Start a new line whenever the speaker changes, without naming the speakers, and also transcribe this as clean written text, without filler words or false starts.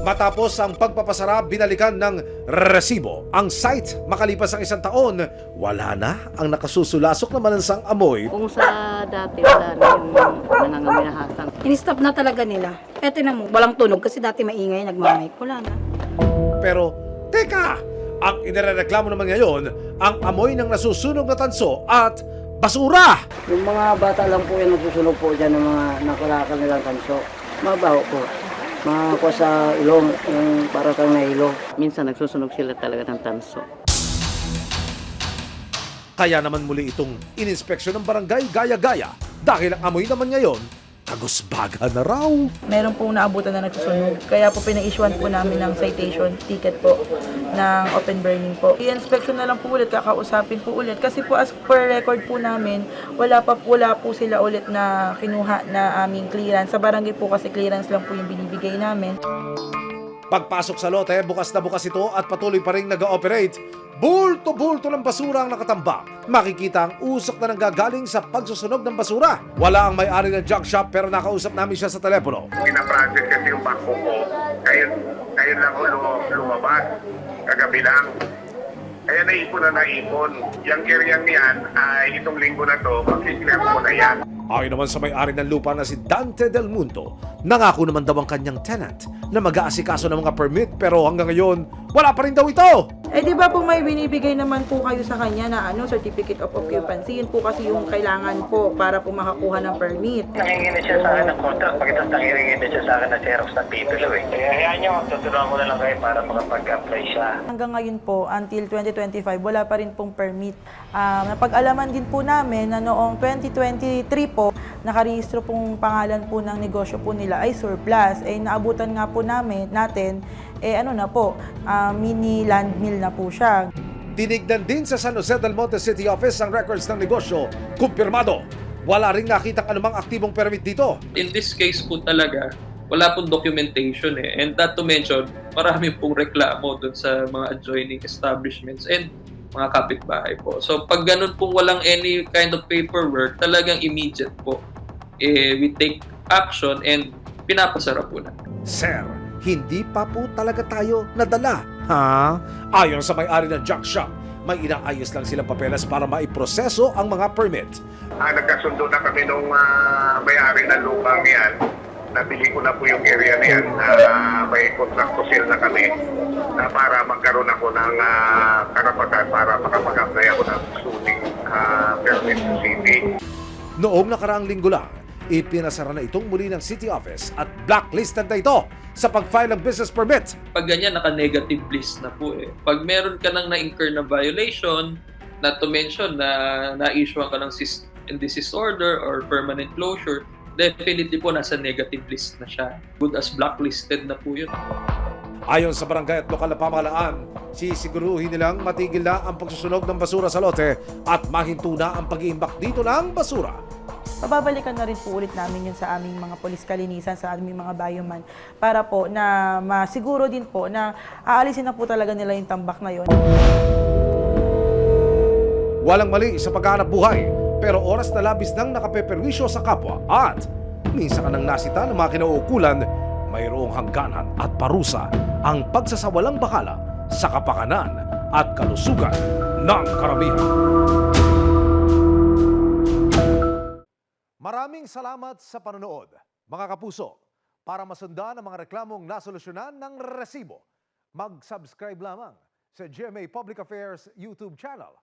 Matapos ang pagpapasara, binalikan ng resibo ang site. Makalipas ang 1 taon, wala na ang nakasusulasok na malansang amoy.
Kung sa dati, wala na yung nangangamoy na hasang.
In-stop na talaga nila. Eto na mo, walang tunog kasi dati maingay, nagmamay. Wala na.
Pero, teka! Ang inireklamo naman ngayon, ang amoy ng nasusunog na tanso at basura!
Yung mga bata lang po yung nagsusunog po dyan ng mga nakalakal nilang tanso. Mabaho po. Makakuha sa ilong, yung para kang nailo.
Minsan nagsusunog sila talaga ng tanso.
Kaya naman muli itong ininspeksyon ng barangay Gaya-Gaya dahil ang amoy naman ngayon, tagusbaga na raw.
Meron pong naabutan na nagsusunog. Kaya po pinag-issuean po namin ng citation ticket po ng open burning po. I-inspection na lang po ulit, kakausapin po ulit. Kasi po as per record po namin, wala po sila ulit na kinuha na aming clearance. Sa barangay po kasi clearance lang po yung binibigay namin.
Pagpasok sa lote, bukas na bukas ito at patuloy pa rin nag-ooperate. Bulto-bulto ng basura ang nakatambak. Makikita ang usok na nanggagaling sa pagsusunog ng basura. Wala ang may-ari ng junk shop pero nakausap namin siya sa telepono.
Pinaprocess kasi yung bangko ko. Ngayon lang ako lumabas. Kagabi lang. Kaya naipon na naipon. Yung area niyan, ay itong linggo na to, mag-clear ko na yan.
Ayon naman sa may-ari ng lupa na si Dante Del Mundo, nangako naman daw ang kanyang tenant na mag-aasikaso ng mga permit pero hanggang ngayon, wala pa rin daw ito.
Eh di ba po may binibigay naman po kayo sa kanya na certificate of occupancy. Yun po kasi yung kailangan po para po makakuha ng permit.
Nangingi na siya sa akin ng contract, pagkatapos nangingi na siya sa akin ng xerox ng titulo eh. Kaya hayaan nyo, tuturuan ko na lang kayo para makapag-apply siya.
Hanggang ngayon po, until 2025, wala pa rin pong permit. Napag-alaman din po namin na noong 2023 po, nakarehistro pong pangalan po ng negosyo po nila ay surplus. Eh, naabutan nga po natin, mini land mill na po siya.
Tinignan din sa San Jose del Monte City Office ang records ng negosyo. Kumpirmado, wala ring nakitang anumang aktibong permit dito.
In this case po talaga, wala pong documentation eh. And not to mention, marami pong reklamo dun sa mga adjoining establishments and mga kapitbahay po. So pag ganun pong walang any kind of paperwork, talagang immediate po. We take action and pinapasara po na.
Sir, hindi pa po talaga tayo nadala. Ha? Ayon sa may-ari ng junk shop, may inaayos lang silang papeles para maiproseso ang mga permit.
Nagkasundo na kami nung may-ari ng lupang yan. Nabili ko na po yung area na yan. May contract to sale na kami para magkaroon ako ng karapatan para makapag-apply ako ng suning permit sa city.
Noong nakaraang linggo lang, ipinasara na itong muli ng city office at blacklisted na ito sa pag-file ng business permit.
Pag ganyan, naka-negative list na po eh. Pag meron ka nang na-incur na violation, not to mention na na-issuean ka ng cease and desist order or permanent closure, definitely po nasa negative list na siya. Good as blacklisted na po yun.
Ayon sa barangay at lokal na pamahalaan, sisiguruhin nilang matigil na ang pagsusunog ng basura sa lote at mahinto na ang pag-iimbak dito ng basura.
Pababalikan na rin po ulit namin yun sa aming mga polis kalinisan, sa aming mga bayuman, para po na masiguro din po na aalisin na po talaga nila yung tambak na yun.
Walang mali sa paghahanap buhay, pero oras na labis nang nakapeperwisyo sa kapwa at minsan ka nang nasita ng mga kinauukulan, mayroong hangganan at parusa ang pagsasawalang bakala sa kapakanan at kalusugan ng karamihan. Maraming salamat sa panonood, mga kapuso. Para masundan ang mga reklamong nasolusyonan ng resibo, mag-subscribe lamang sa GMA Public Affairs YouTube channel